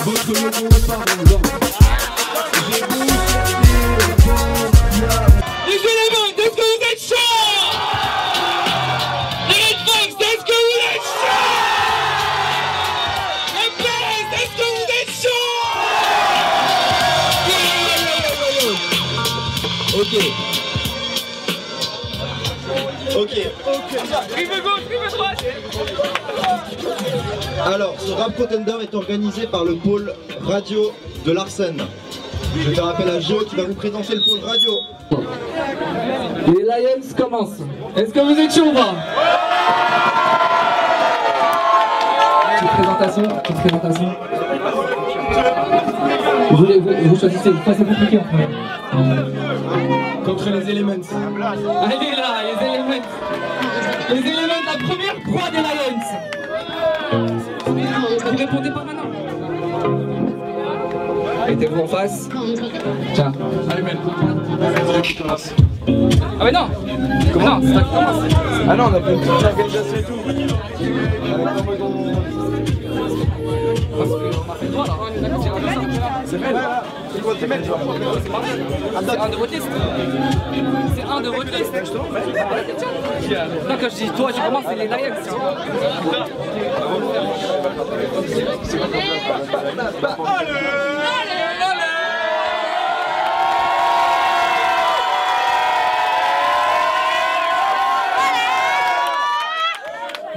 Votre logo par l'an. J'ai beau chercher. Les éléments, est-ce que vous êtes chauds? Les Red Fox, est-ce que vous êtes chauds? Les Perez, est-ce que vous êtes chauds? Ok. Rive gauche, rive droite. Alors, ce Rap Contender est organisé par le pôle radio de l'Arsène. Je te rappelle à Gio qui va vous présenter le pôle radio. Les Lions commencent. Est-ce que vous êtes chaud ou pas? Petite présentation. Vous choisissez, vous passez compliqué en premier. Contre les Elements. Allez là, les Elements. Les Elements, la première proie des Lions. Vous répondez pas maintenant. Mettez-vous en face. Tiens. Allez, Ben. Ah mais non. Comment non, c'est toi qui commence. Ah non, on a fait une petite organisation et tout. Parce qu'on a fait droit là. C'est Ben. C'est quoi tes mecs? C'est un de vos tests. C'est un de vos tests. Non, quand je dis toi, je commence, c'est les Lions.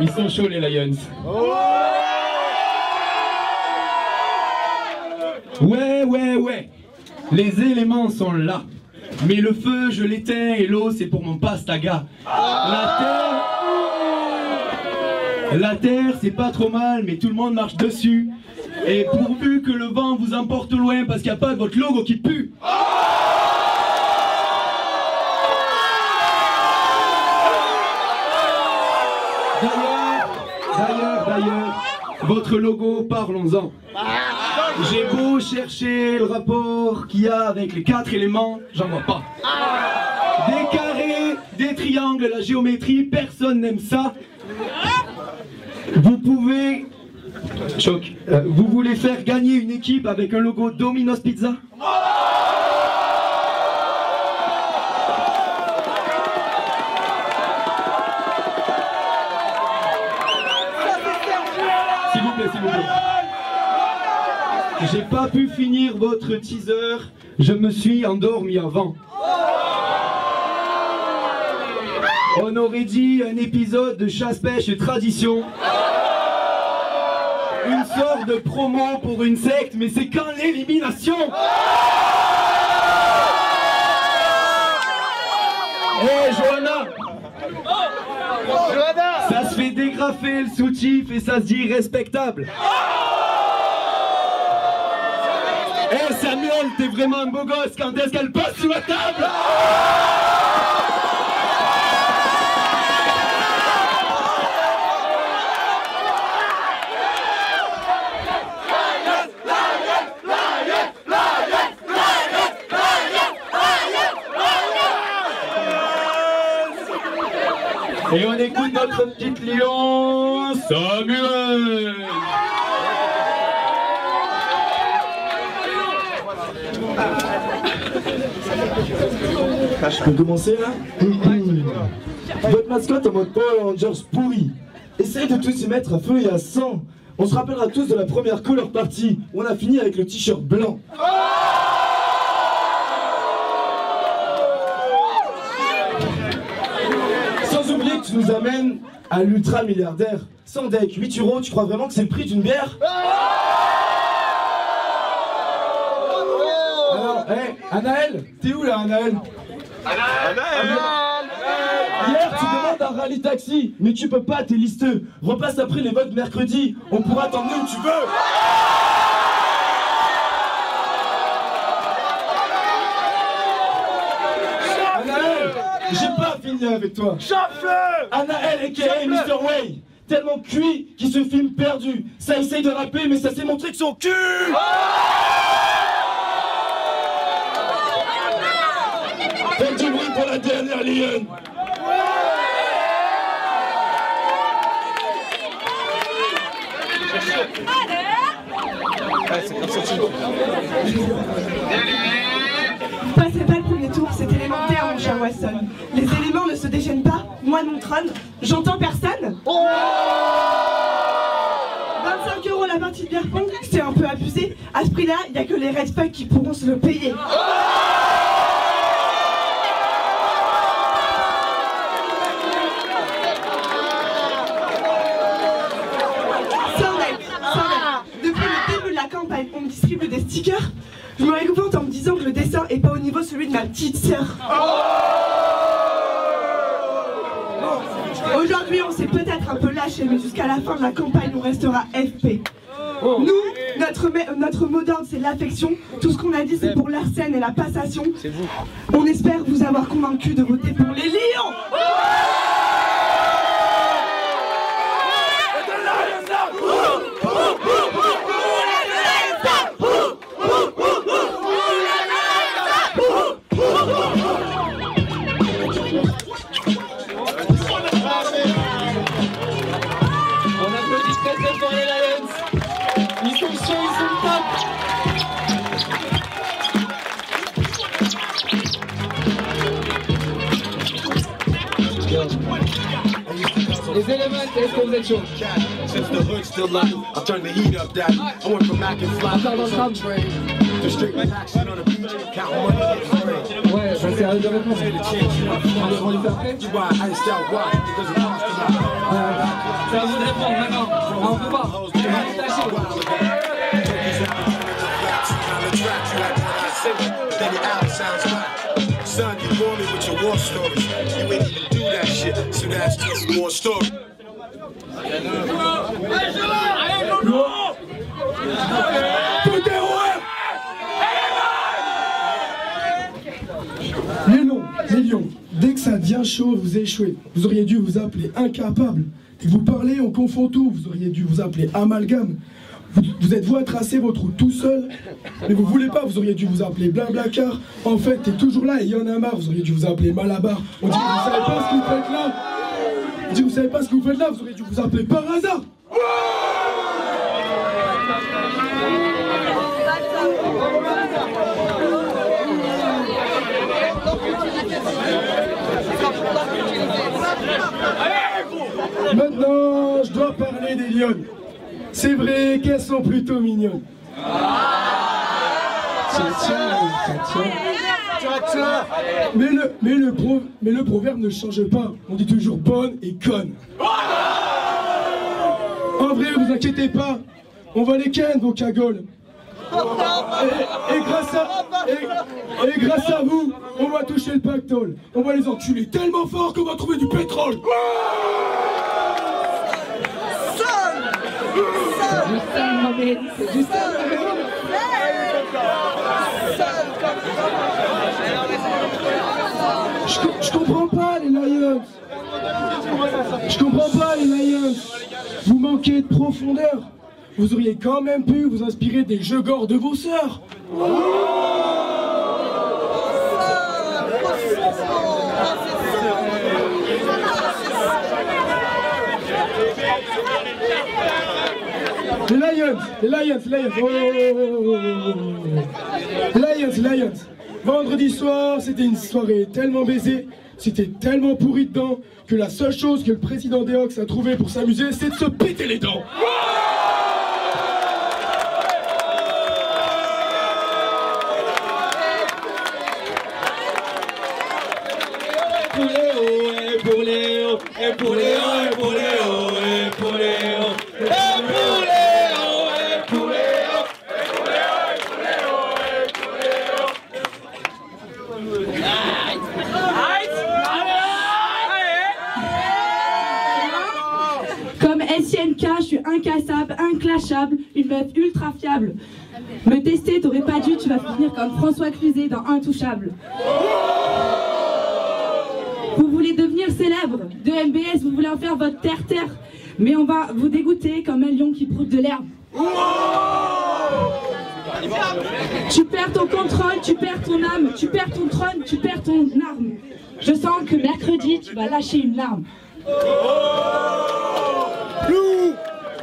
Ils sont chauds les Lions. Ouais. Les éléments sont là. Mais le feu, je l'éteins et l'eau, c'est pour mon pastaga. La terre, c'est pas trop mal, mais tout le monde marche dessus. Et pourvu que le vent vous emporte loin, parce qu'il n'y a pas de votre logo qui pue. D'ailleurs, votre logo, parlons-en. J'ai beau chercher le rapport qu'il y a avec les 4 éléments, j'en vois pas. Des carrés, des triangles, la géométrie, personne n'aime ça. Vous pouvez... Choc. Vous voulez faire gagner une équipe avec un logo Domino's Pizza? S'il vous plaît. J'ai pas pu finir votre teaser, je me suis endormi avant. On aurait dit un épisode de chasse-pêche et tradition. Une sorte de promo pour une secte, mais c'est quand l'élimination. Hey Johanna, ça se fait dégrafer le soutif et ça se dit respectable. Hey Samuel, t'es vraiment un beau gosse, quand est-ce qu'elle passe sous la table? Et on écoute notre petite lion, Samuel. Je peux commencer là? Votre mascotte en mode Power Rangers pourri. Essayez de tous y mettre à feu et à sang. On se rappellera tous de la première color party où on a fini avec le t-shirt blanc. Sans oublier que tu nous amènes à l'ultra milliardaire. Sans deck, 8 €, tu crois vraiment que c'est le prix d'une bière? Alors, hé, Anaël, t'es où là, Anaël? Hier, tu demandes un rallye taxi, mais tu peux pas, t'es listeux. Repasse après les votes mercredi, on pourra t'emmener où tu veux. Anaël, j'ai pas fini avec toi. Anaël aka Mr. Way, tellement cuit qu'il se filme perdu. Ça essaye de rapper, mais ça s'est montré que son cul. Faites du bruit pour la Lyon. Vous passez pas le premier tour, c'est élémentaire mon cher Watson. Les éléments ne se déchaînent pas, moi mon trône, j'entends personne. 25 € la partie de bière pong, c'est un peu abusé. À ce prix-là, il n'y a que les Red Fuck qui pourront se le payer. Depuis le début de la campagne, on me distribue des stickers. Je me réconforte en me disant que le dessin est pas au niveau celui de ma petite sœur. Aujourd'hui, on s'est peut-être un peu lâché, mais jusqu'à la fin de la campagne, on restera FP. Nous, notre mot d'ordre, c'est l'affection. Tout ce qu'on a dit, c'est pour l'Arsène et la passation. On espère vous avoir convaincu de voter pour les Lions. Les éléments, est-ce que vous êtes chaud? Since the hood still light, I'll turn the heat up, daddy. I went from Mac and Fly to straight action on the beach, count money and free. Ouais, ça c'est à eux de répondre. On les fait après? You buy iced out wine, it doesn't cost a lot. C'est à vous de répondre maintenant. On peut pas. Then your album sounds right. Son, you bore me with your war stories. You ain't even do that shit, so that's just more story. Les lions, dès que ça devient chaud, vous échouez. Vous auriez dû vous appeler incapable. Dès que vous parlez, on confond tout. Vous auriez dû vous appeler amalgame. Vous êtes vous à tracer votre route tout seul, mais vous voulez pas, vous auriez dû vous appeler Blablacar. En fait, t'es toujours là et il y en a marre, vous auriez dû vous appeler Malabar. On dit que vous savez pas ce que vous faites là. On dit que vous savez pas ce que vous faites là, vous auriez dû vous appeler Par hasard. Maintenant, je dois parler des lionnes. C'est vrai qu'elles sont plutôt mignonnes. Mais le proverbe ne change pas. On dit toujours bonne et conne. En vrai, vous inquiétez pas. On va les ken, vos cagoles. Et grâce à vous, on va toucher le pactole. On va les enculer tellement fort qu'on va trouver du pétrole. Je comprends pas les Lions. Je comprends pas les Lions. Vous manquez de profondeur. Vous auriez quand même pu vous inspirer des jeux gore de vos sœurs. Les Lions. Vendredi soir, c'était une soirée tellement baisée, c'était tellement pourri dedans, que la seule chose que le président des Hawks a trouvé pour s'amuser, c'est de se péter les dents. Pour les hauts, et pour les hauts, et pour les hauts, et pour les hauts, et pour les hauts, et pour les hauts, et pour les hauts, et pour les hauts, et pour les hauts. Comme SNK, je suis incassable, inclashable, une meuf ultra fiable. Me tester, t'aurais pas dû, tu vas finir comme François Cluzet dans Intouchable. Vous voulez devenir célèbre, de MBS, vous voulez en faire votre terre-terre, mais on va vous dégoûter comme un lion qui broute de l'herbe. Tu perds ton contrôle, tu perds ton âme, tu perds ton trône, tu perds ton arme. Je sens que mercredi, tu vas lâcher une larme.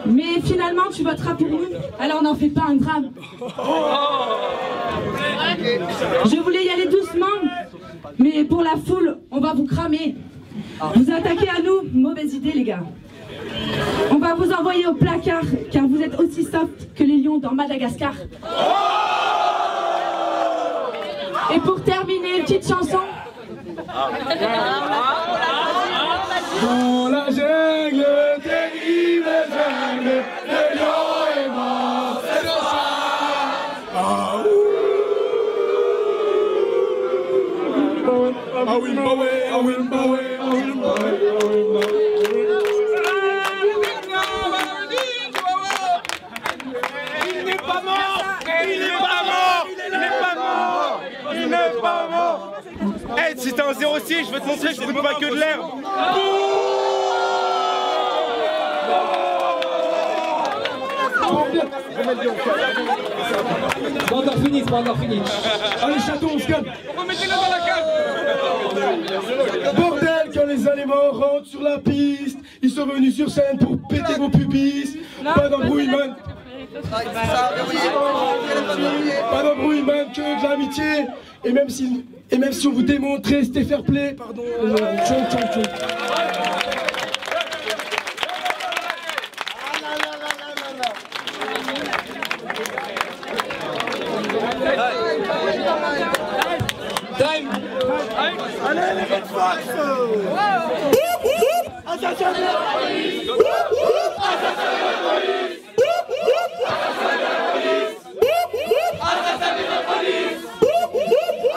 Mais finalement, tu voteras pour nous, alors n'en fais pas un drame. Je voulais y aller doucement, mais pour la foule, on va vous cramer. Vous attaquez à nous, mauvaise idée les gars. On va vous envoyer au placard, car vous êtes aussi soft que les lions dans Madagascar. Et pour terminer, une petite chanson. Dans la jungle, terrible jungle, le lion est mort, c'est le chat. Ah oui, bah ouais, ah oui, bah ouais, ah oui, bah ouais, ah oui, bah ouais. Il n'est pas mort! Il n'est pas mort! Il n'est pas mort! Il n'est pas mort! Hey, si t'es un 06, je vais te montrer que je fous pas que de l'herbe! C'est pas encore fini, c'est pas encore fini. Allez, chaton, on se calme. Remettez-le dans la cave! Bordel, quand les éléments rentrent sur la piste, ils sont venus sur scène pour péter vos pubis. Pas d'embrouille, man. Pas d'embrouille, man, que de l'amitié. Et même si on vous démontrait, c'était fair play. Pardon, tchon. Time! Allez, les Red Fox! Assassin de la police! Assassin de la police! Assassin de la police! Assassin de la police!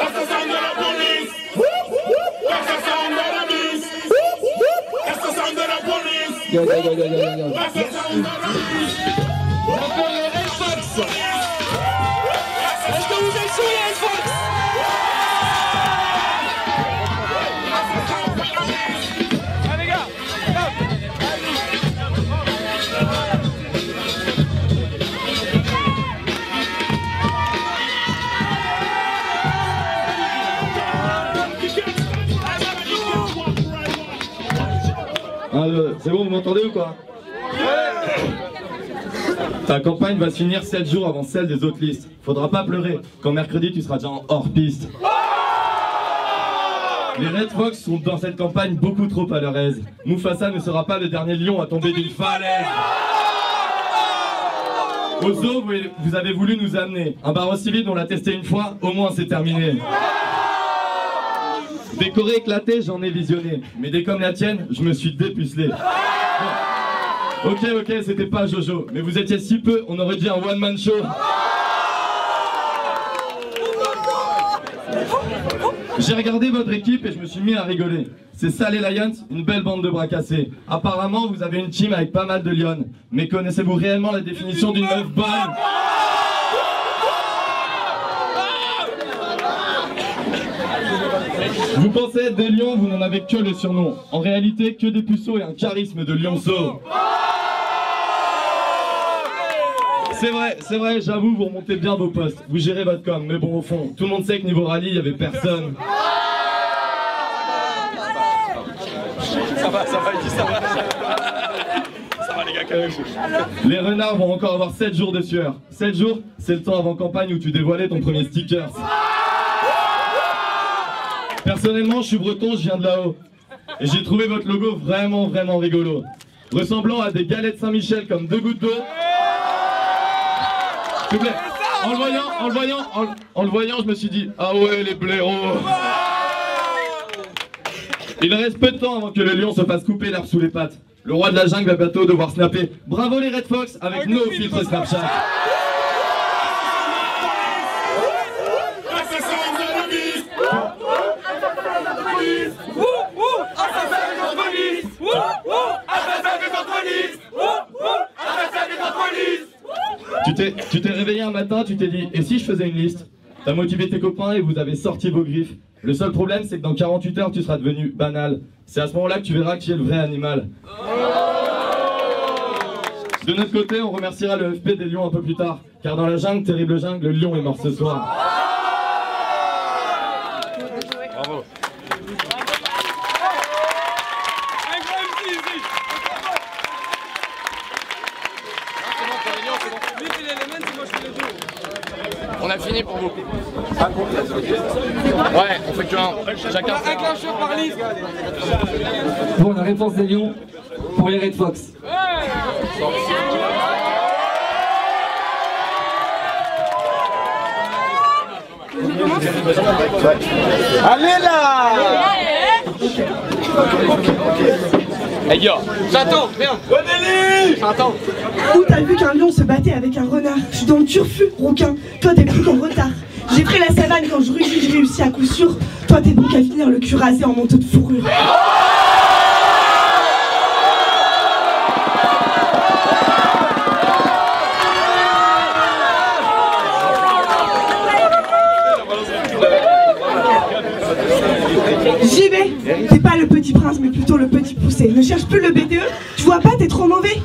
Assassin de la police! Assassin de la police! Assassin de la police! Assassin de la police! J'appelle les Red Fox! Est-ce que vous êtes sous les Red Fox? Allez les gars, C'est bon, vous m'entendez ou quoi? Ta campagne va se finir 7 jours avant celle des autres listes. Faudra pas pleurer, quand mercredi tu seras déjà en hors-piste. Les Red Fox sont dans cette campagne beaucoup trop à leur aise. Mufasa ne sera pas le dernier lion à tomber d'une falaise. Au zoo, vous avez voulu nous amener. Un barreau civil, on l'a testé une fois, au moins c'est terminé. Décoré éclaté, j'en ai visionné. Mais dès comme la tienne, je me suis dépucelé. Bon. Ok, c'était pas Jojo. Mais vous étiez si peu, on aurait dit un one-man show. J'ai regardé votre équipe et je me suis mis à rigoler. C'est ça les Lions, une belle bande de bras cassés. Apparemment, vous avez une team avec pas mal de lions. Mais connaissez-vous réellement la définition d'une meuf bonne? Vous pensez être des lions, vous n'en avez que le surnom. En réalité, que des puceaux et un charisme de lionceau. C'est vrai, j'avoue, vous remontez bien vos postes. Vous gérez votre com, mais bon, au fond, tout le monde sait que niveau rallye, il n'y avait personne. Ça va, il dit ça va. Ça va les gars, quand même. Les renards vont encore avoir 7 jours de sueur. 7 jours, c'est le temps avant campagne où tu dévoilais ton premier sticker. Personnellement, je suis breton, je viens de là-haut. Et j'ai trouvé votre logo vraiment rigolo. Ressemblant à des galettes Saint-Michel comme 2 gouttes d'eau. S'il vous plaît. En le voyant, je me suis dit, ah ouais, les blaireaux. Il reste peu de temps avant que le lion se fasse couper l'herbe sous les pattes. Le roi de la jungle va bientôt devoir snapper. Bravo les Red Fox avec nos filtres Snapchat. Tu t'es réveillé un matin, tu t'es dit, et si je faisais une liste? T'as motivé tes copains et vous avez sorti vos griffes. Le seul problème, c'est que dans 48 heures, tu seras devenu banal. C'est à ce moment-là que tu verras qui est le vrai animal. De notre côté, on remerciera le FP des Lions un peu plus tard, car dans la jungle, terrible jungle, le lion est mort ce soir. Bravo. On a fini pour vous. Ouais, on fait qu'un. Chacun fait un clencheur par liste. Bon, la réponse des Lions pour les Red Fox. Allez là! Hey yo, j'attends, viens. J'attends. Où t'as vu qu'un lion se battait avec un renard? Je suis dans le turfu, rouquin. Toi t'es plus qu'en retard. J'ai pris la savane quand je rugis, j'ai réussi à coup sûr. Toi t'es donc à finir le cul rasé en manteau de fourrure. J'y vais. T'es pas le petit prince mais plutôt le petit poussé. Ne cherche plus le BDE. Tu vois pas, t'es trop mauvais.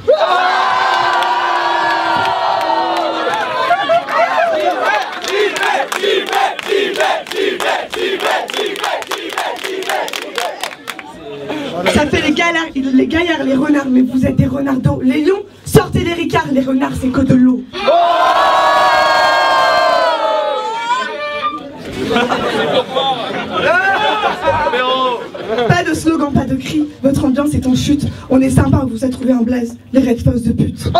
Ça fait les gaillards, les renards, mais vous êtes des renardos. Les lions, sortez les ricards, les renards c'est que de l'eau. Pas de slogan, pas de cri, votre ambiance est en chute. On est sympa, on vous a trouvé un blaze, les Red Fox de pute.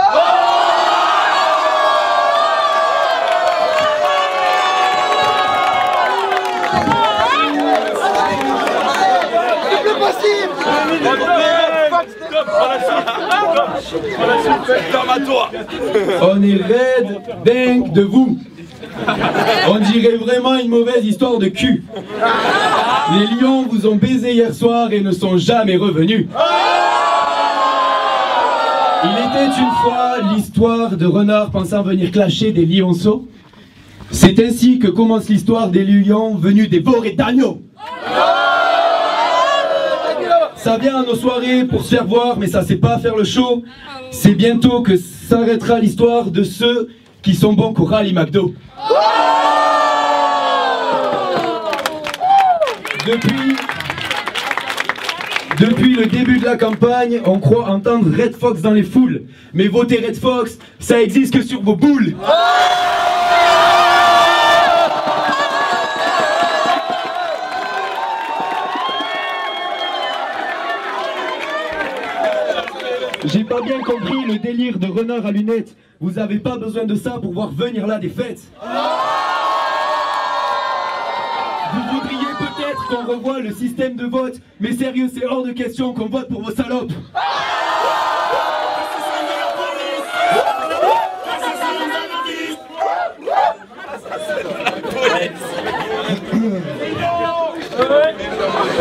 On est raide dingue de vous. On dirait vraiment une mauvaise histoire de cul. Les lions vous ont baisé hier soir et ne sont jamais revenus. Il était une fois l'histoire de renards pensant venir clasher des lionceaux. C'est ainsi que commence l'histoire des lions venus dévorer d'agneaux. Ça vient à nos soirées pour se faire voir, mais ça sait pas faire le show. C'est bientôt que s'arrêtera l'histoire de ceux qui sont bons qu'au rallye McDo. Depuis le début de la campagne, on croit entendre Red Fox dans les foules. Mais voter Red Fox, ça existe que sur vos boules. J'ai pas bien compris le délire de renard à lunettes. Vous avez pas besoin de ça pour voir venir là des fêtes. Vous voudriez peut-être qu'on revoie le système de vote, mais sérieux, c'est hors de question qu'on vote pour vos salopes.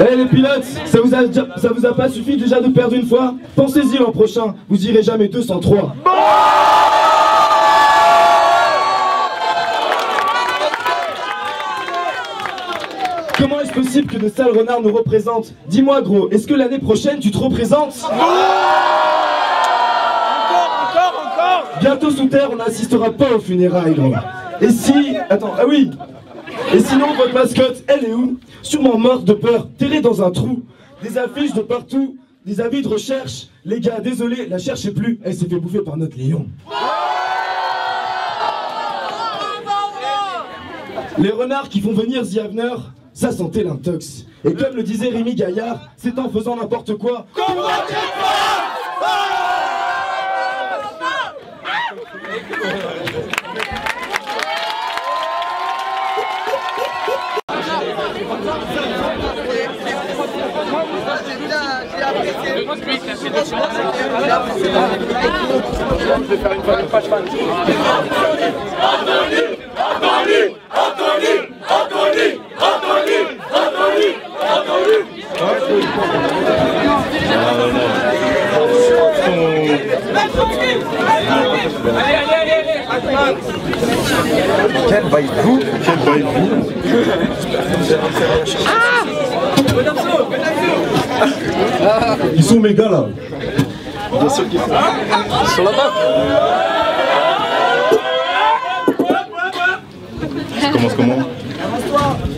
Eh les pilotes, ça vous a pas suffi déjà de perdre une fois? Pensez-y l'an prochain, vous irez jamais 203. Comment est-ce possible que de sales renards nous représentent? Dis-moi gros, est-ce que l'année prochaine tu te représentes? Encore. Bientôt sous terre, on n'assistera pas aux funérailles gros. Et si... Attends, ah oui. Et sinon, votre mascotte, elle est où? Sûrement morte de peur, terrée dans un trou. Des affiches de partout, des avis de recherche. Les gars, désolé, la cherchez plus, elle s'est fait bouffer par notre lion. Les renards qui font venir The Avener, ça sentait l'intox. Et comme le disait Rémi Gaillard, c'est en faisant n'importe quoi qu'on va Quel bail-vous? Quel bail-vous? Ils sont méga là. Sur la map. Ça commence comment?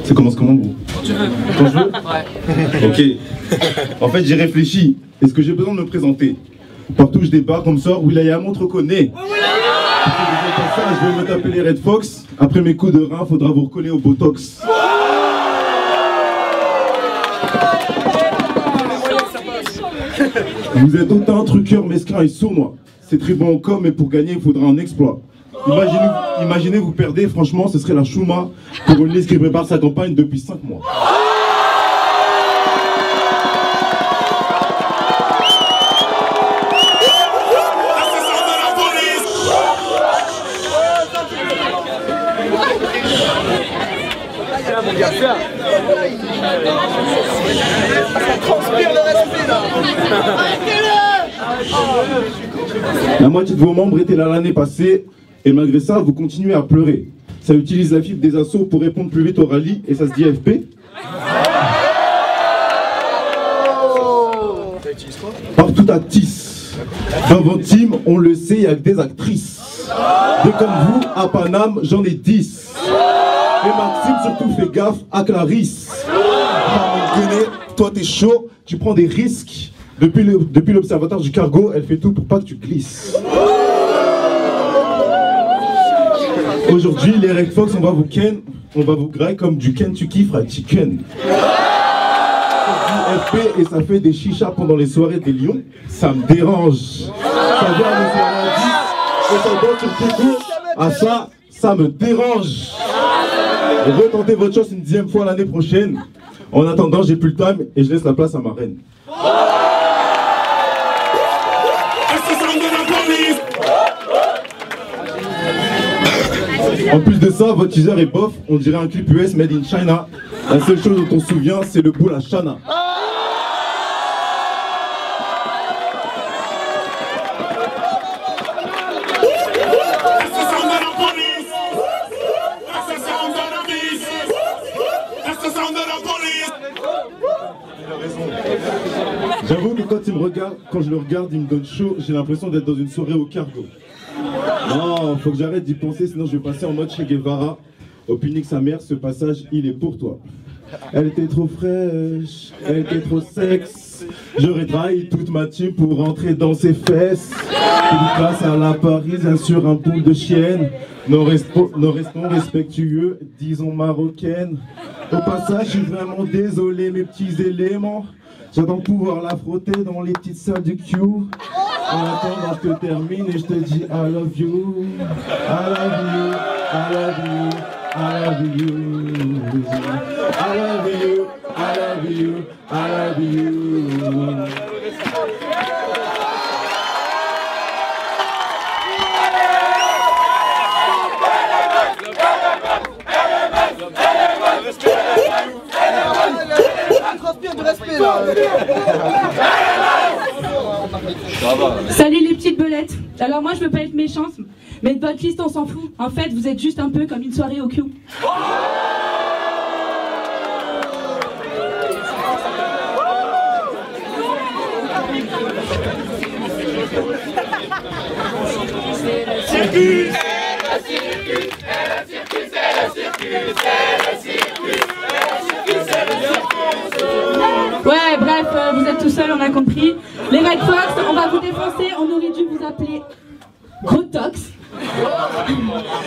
Ça commence comment, gros? Quand tu veux. Quand je veux? Ouais. Ok. En fait, j'ai réfléchi. Est-ce que j'ai besoin de me présenter? Partout où je débarque, on me sort, Will.i.am, on te reconnaît. Je vais me taper les Red Fox. Après mes coups de rein, faudra vous recoller au Botox. Vous êtes autant truqueur, mesquin et sournois. C'est très bon encore, mais pour gagner, il faudra un exploit. Imaginez, vous perdez, franchement, ce serait la chouma pour une liste qui prépare sa campagne depuis 5 mois. La moitié de vos membres étaient là l'année passée et malgré ça vous continuez à pleurer. Ça utilise la fibre des assos pour répondre plus vite au rallye et ça se dit FP. Partout à Tis. Dans votre team, on le sait, il y a que des actrices. Des comme vous, à Paname, j'en ai 10. Et Maxime, surtout, fais gaffe à Clarisse. Toi, t'es chaud, tu prends des risques. Depuis l'observatoire du cargo, elle fait tout pour pas que tu glisses. Aujourd'hui, les Red Fox, on va vous grailler comme du Kentucky Fried Chicken. FP et ça fait des chichas pendant les soirées des lions, ça me dérange. Ça vient à les soirées à 10 et ça donne sur tes goûts. À ça me dérange. Retentez votre chance une 10e fois l'année prochaine. En attendant, j'ai plus le time et je laisse la place à ma reine. En plus de ça, votre teaser est bof, on dirait un clip US made in China. La seule chose dont on se souvient, c'est le boule à Chana. J'avoue que quand je le regarde, il me donne chaud, j'ai l'impression d'être dans une soirée au cargo. Non, faut que j'arrête d'y penser, sinon je vais passer en mode Che Guevara. Au punique sa mère, ce passage, il est pour toi. Elle était trop fraîche, elle était trop sexe. J'aurais trahi toute ma team pour rentrer dans ses fesses. Une place à la parisienne sur un poule de chienne. Nous restons respectueux, disons marocaine. Au passage, je suis vraiment désolé, mes petits éléments. J'attends pouvoir la frotter dans les petites salles du Q. En attendant, je te termine et je te dis I love you, I love you, I love you, I love you, I love you, I love you, I love you. Salut les petites belettes. Alors moi je veux pas être méchante, mais de votre liste on s'en fout. En fait vous êtes juste un peu comme une soirée au Q. Ouais, bref, vous êtes tout seul, on a compris. Les Red Fox, on va vous défoncer, on aurait dû vous appeler Botox.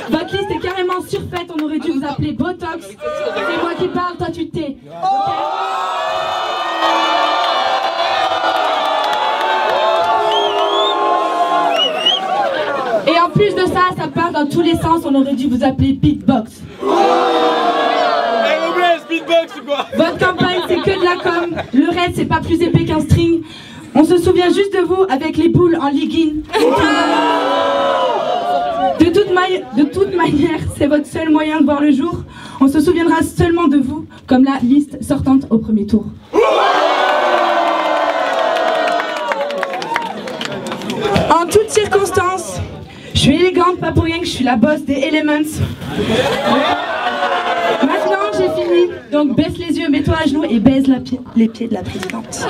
Votre liste est carrément surfaite, on aurait dû vous appeler Botox. C'est moi qui parle, toi tu tais. Et en plus de ça, ça part dans tous les sens, on aurait dû vous appeler Beatbox. Votre campagne c'est que de la com, le reste c'est pas plus épais qu'un string. On se souvient juste de vous avec les boules en legging. De toute manière, c'est votre seul moyen de voir le jour. On se souviendra seulement de vous comme la liste sortante au premier tour. En toutes circonstances, je suis élégante, pas pour rien que je suis la boss des Elements. Maintenant j'ai fini, donc baisse les yeux, mets-toi à genoux et baise les pieds de la présidente.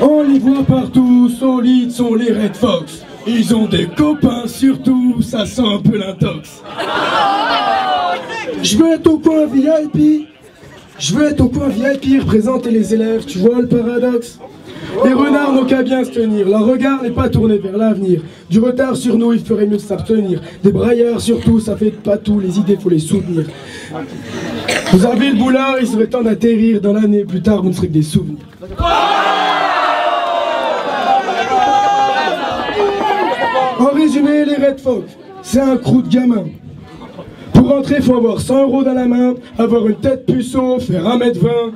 On les voit partout, solides sont les Red Fox. Ils ont des copains surtout, ça sent un peu l'intox. Je veux être au coin VIP. Je veux être au coin VIP, représenter les élèves, tu vois le paradoxe? Les renards n'ont qu'à bien se tenir, leur regard n'est pas tourné vers l'avenir. Du retard sur nous, il ferait mieux de s'abstenir. Des braillards surtout, ça fait pas tout, les idées faut les soutenir. Vous avez le boulard, il serait temps d'atterrir dans l'année, plus tard vous ne serez que des souvenirs. En résumé, les Red Fox, c'est un crew de gamins. Pour rentrer, faut avoir 100 € dans la main, avoir une tête puceau, faire 1m20.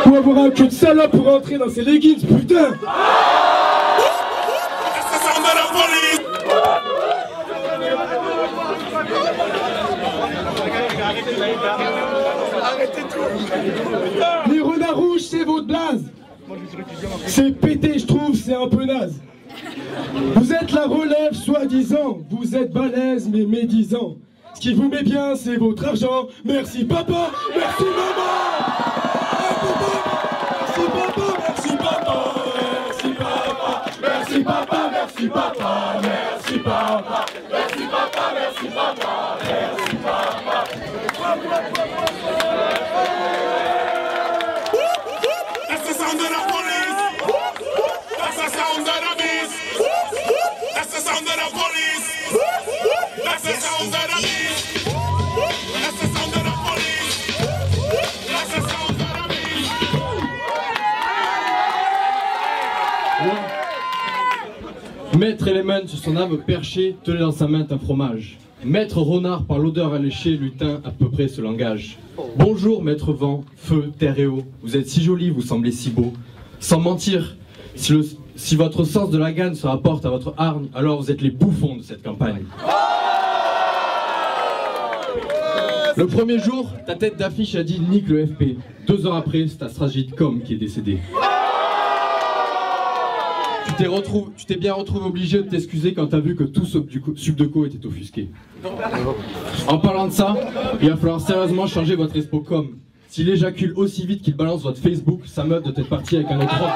Ou avoir un cul de salope pour rentrer dans ses leggings, putain. Les renards rouges, c'est votre blaze. C'est pété, je trouve, c'est un peu naze. Vous êtes la relève, soi-disant. Vous êtes balèze, mais médisant. Ce qui vous met bien, c'est votre argent. Merci papa, merci maman. Merci papa, merci papa, merci papa, merci papa, merci papa, merci papa, merci papa, merci papa, merci papa. That's the sound of the police. That's the sound of the beast. That's the sound of the police. That's the sound of the beast. That's the sound of the police. That's the sound of the beast. Maître Element sur son âme perché tenait dans sa main un fromage. Maître Renard par l'odeur alléchée lui tint à peu près ce langage. Bonjour maître vent, feu, terre et eau, vous êtes si joli, vous semblez si beau. Sans mentir, si votre sens de la gagne se rapporte à votre hargne, alors vous êtes les bouffons de cette campagne. Le premier jour, ta tête d'affiche a dit nique le FP. 2 heures après, c'est ta stratégie de com qui est décédée. Tu t'es bien retrouvé obligé de t'excuser quand t'as vu que tout Subdeco était offusqué. En parlant de ça, il va falloir sérieusement changer votre Espocom. S'il éjacule aussi vite qu'il balance votre Facebook, sa meuf doit être partie avec un autre homme.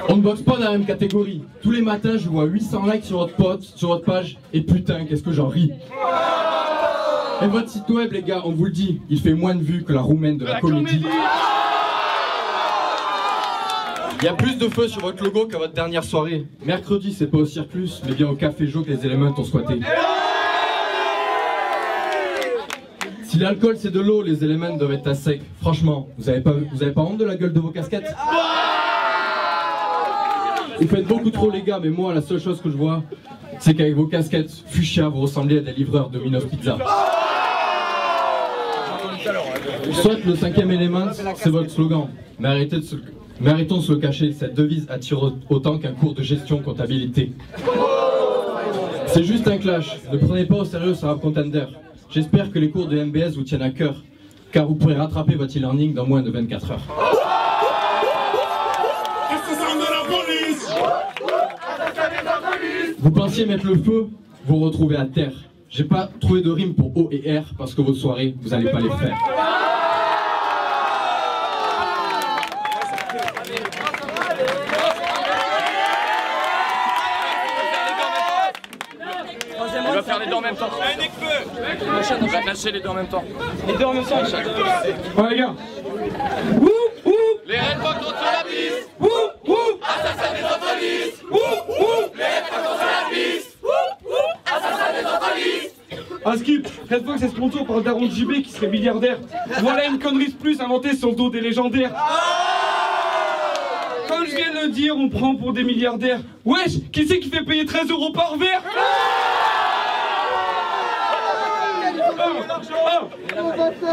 On ne boxe pas dans la même catégorie. Tous les matins, je vois 800 likes sur votre page, et putain, qu'est-ce que j'en ris. Et votre site web, les gars, on vous le dit, il fait moins de vues que la roumaine de la comédie. Il y a plus de feu sur votre logo qu'à votre dernière soirée. Mercredi, c'est pas au Circus, mais bien au Café Jo que les éléments ont squatté. Si l'alcool c'est de l'eau, les éléments doivent être à sec. Franchement, vous avez pas honte de la gueule de vos casquettes? Vous faites beaucoup trop les gars, mais moi la seule chose que je vois, c'est qu'avec vos casquettes fuchsia, vous ressemblez à des livreurs de Domino's Pizza. Soit le 5e élément, c'est votre slogan, mais arrêtons de se le cacher, cette devise attire autant qu'un cours de gestion comptabilité. C'est juste un clash, ne prenez pas au sérieux ce rap contender. J'espère que les cours de MBS vous tiennent à cœur, car vous pourrez rattraper votre e-learning dans moins de 24 heures. Vous pensiez mettre le feu, vous retrouvez à terre. J'ai pas trouvé de rime pour O et R parce que vos soirées, vous allez pas les faire. On va faire les deux en même temps. On va lâcher les deux en même temps. Les deux en même temps, Ouais les gars. Les Red Fox contre la piste. Assassin des autolistes. Les Red Fox contre la piste. Assassin des autolistes. Un skip, Red Fox est sponsor par le daron de JB qui serait milliardaire. Voilà une connerie de plus inventée sur le dos des légendaires. Comme je viens de le dire, on prend pour des milliardaires. Wesh, qui c'est qui fait payer 13 € par verre?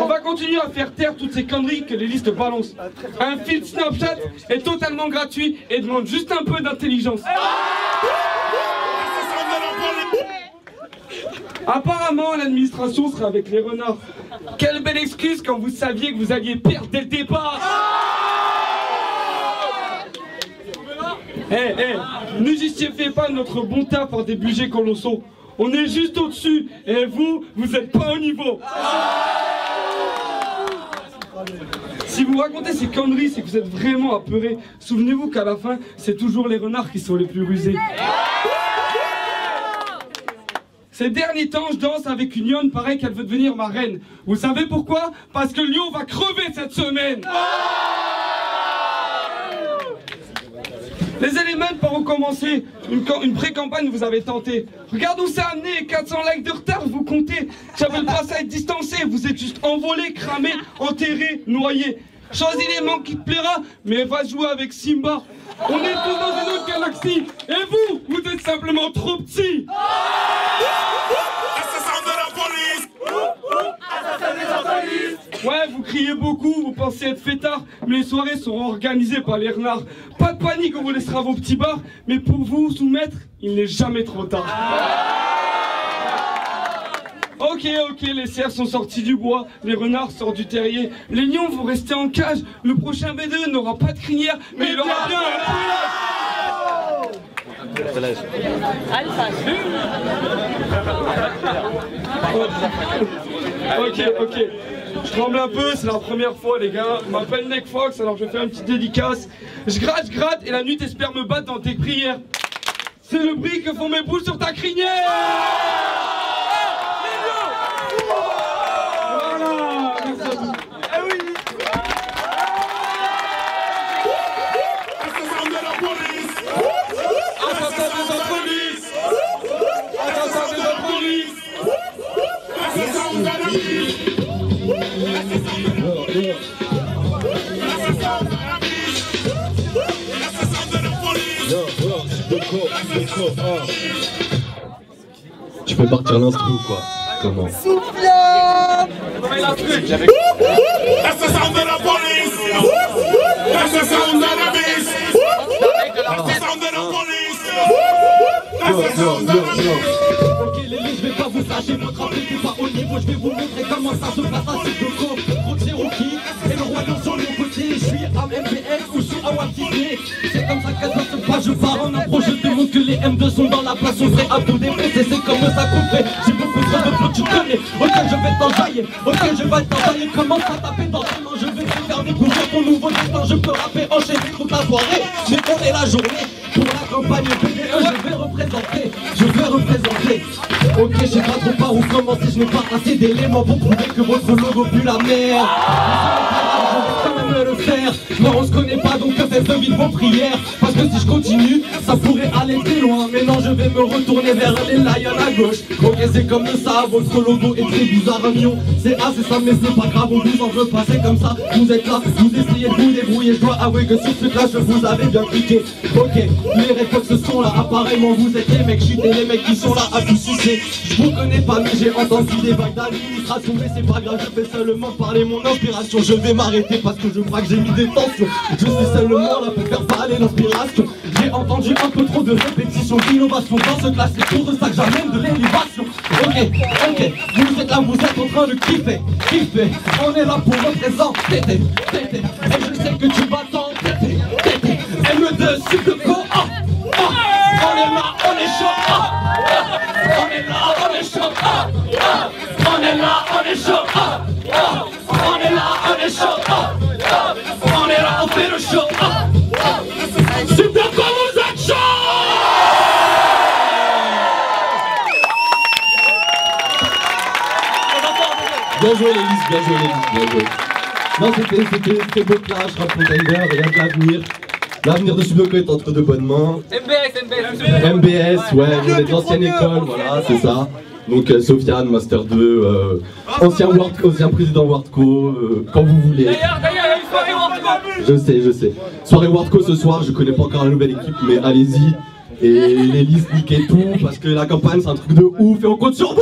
On va continuer à faire taire toutes ces conneries que les listes balancent. Un filtre Snapchat est totalement gratuit et demande juste un peu d'intelligence. Apparemment, l'administration sera avec les renards. Quelle belle excuse quand vous saviez que vous alliez perdre dès le départ. Ne justifiez pas notre bon taf par des budgets colossaux. On est juste au-dessus, et vous, vous êtes pas au niveau. Si vous racontez ces conneries, c'est que vous êtes vraiment apeurés. Souvenez-vous qu'à la fin, c'est toujours les renards qui sont les plus rusés. Ces derniers temps, je danse avec une lionne, pareil qu'elle veut devenir ma reine. Vous savez pourquoi? Parce que Lyon va crever cette semaine. Les éléments par où commencer. Une pré-campagne vous avez tenté. Regarde où ça a amené, 400 likes de retard, vous comptez. J'avais le passé à être distancé, vous êtes juste envolé, cramé, enterré, noyé. Choisis les manques qui te plaira, mais va jouer avec Simba. On est tous dans une autre galaxie, et vous, vous êtes simplement trop petits. Ouais, vous criez beaucoup, vous pensez être fêtards, mais les soirées seront organisées par les renards. Pas de panique, on vous laissera vos petits bars, mais pour vous soumettre, il n'est jamais trop tard. Ok, les cerfs sont sortis du bois, les renards sortent du terrier, les lions vont rester en cage, le prochain B2 n'aura pas de crinière, mais il aura bien un pelage. Ok. Je tremble un peu, c'est la première fois les gars. Je m'appelle Neck Fox, alors je vais faire une petite dédicace. Je gratte et la nuit t'espères me battre dans tes prières. C'est le bruit que font mes boules sur ta crinière. Voilà, merci à vous. Eh oui. Assassin de la police. Assassin de la police. Assassin de la police. Assassin de la police. Tu peux partir l'instru ou quoi? Comment? Assassin de la police. Assassin de la police. Assassin de la police. Assassin de la police. Ok les lits, je vais pas vous lâcher, votre appel n'est pas au niveau. Je vais vous montrer comment ça se passe à Sudoko. Gros Cherokee et le royaume sur mon côté. Je suis à MBS ou je suis à Walt Disney. C'est comme ça qu'elle se passe, je pars en approche. Je te montre que les M2 sont dans la place. On serait à tout défoncer, c'est comme ça qu'on fait. J'ai beaucoup trop de flots, tu connais. Ok, je vais t'enjailler, ok, je vais t'enjailler. Commence à taper dans tes mains, je vais te faire découvrir ton nouveau destin. Je peux rapper, enchaîner toute la soirée. Mais on est la journée pour la campagne BDE. Je vais représenter. Ok, je sais pas trop par où commencer, je n'ai pas assez d'éléments pour prouver que votre logo pue la merde. Je vais quand même le faire. Non, on se connaît pas, donc faites vite vos prières. Parce que si je continue, ça pourrait aller plus loin. Mais non, je vais me retourner vers les lions à gauche. Ok, c'est comme ça, votre logo est très bizarre, un million. C'est A, c'est ça, mais c'est pas grave, on vous en veut pas, c'est comme ça. Vous êtes là, vous essayez de vous débrouiller. Je dois avouer que sur ce truc-là, je vous avais bien cliqué. Ok, les réflexes sont là, apparemment vous êtes les mecs chutés, les mecs qui sont là à vous sucer. Je vous connais pas, mais j'ai entendu des vagues d'administration. Mais c'est pas grave, je fais seulement parler mon inspiration. Je vais m'arrêter parce que je crois que j'ai mis des tensions. Je suis seulement là pour faire parler l'inspiration. J'ai entendu un peu trop de répétitions, d'innovation. Dans ce classe, c'est pour de ça que j'amène de l'élévation. Ok, vous êtes là, vous êtes en train de kiffer. On est là pour représenter. Et je sais que tu vas t'entêter. M2 Sudoko. On est là, on est chaud. On est là, on est chaud. On est là, on est chaud. On est là, on est chaud. On est là, on fait le show. Sudoko, vous êtes chaud. Bien joué les listes, bien joué. Non, c'était beau clash, rap contender, il y a de l'avenir. L'avenir de Sudoko est entre de bonnes mains. MBS, ouais, on est de l'ancienne école, voilà, c'est ça. Donc Sofiane, Master 2, ancien président Wardco, quand vous voulez. D'ailleurs, il y a une soirée Wardco. Je sais. Soirée Wardco ce soir, je connais pas encore la nouvelle équipe, mais allez-y. Et les listes, niquez tout, parce que la campagne c'est un truc de ouf et on compte sur vous.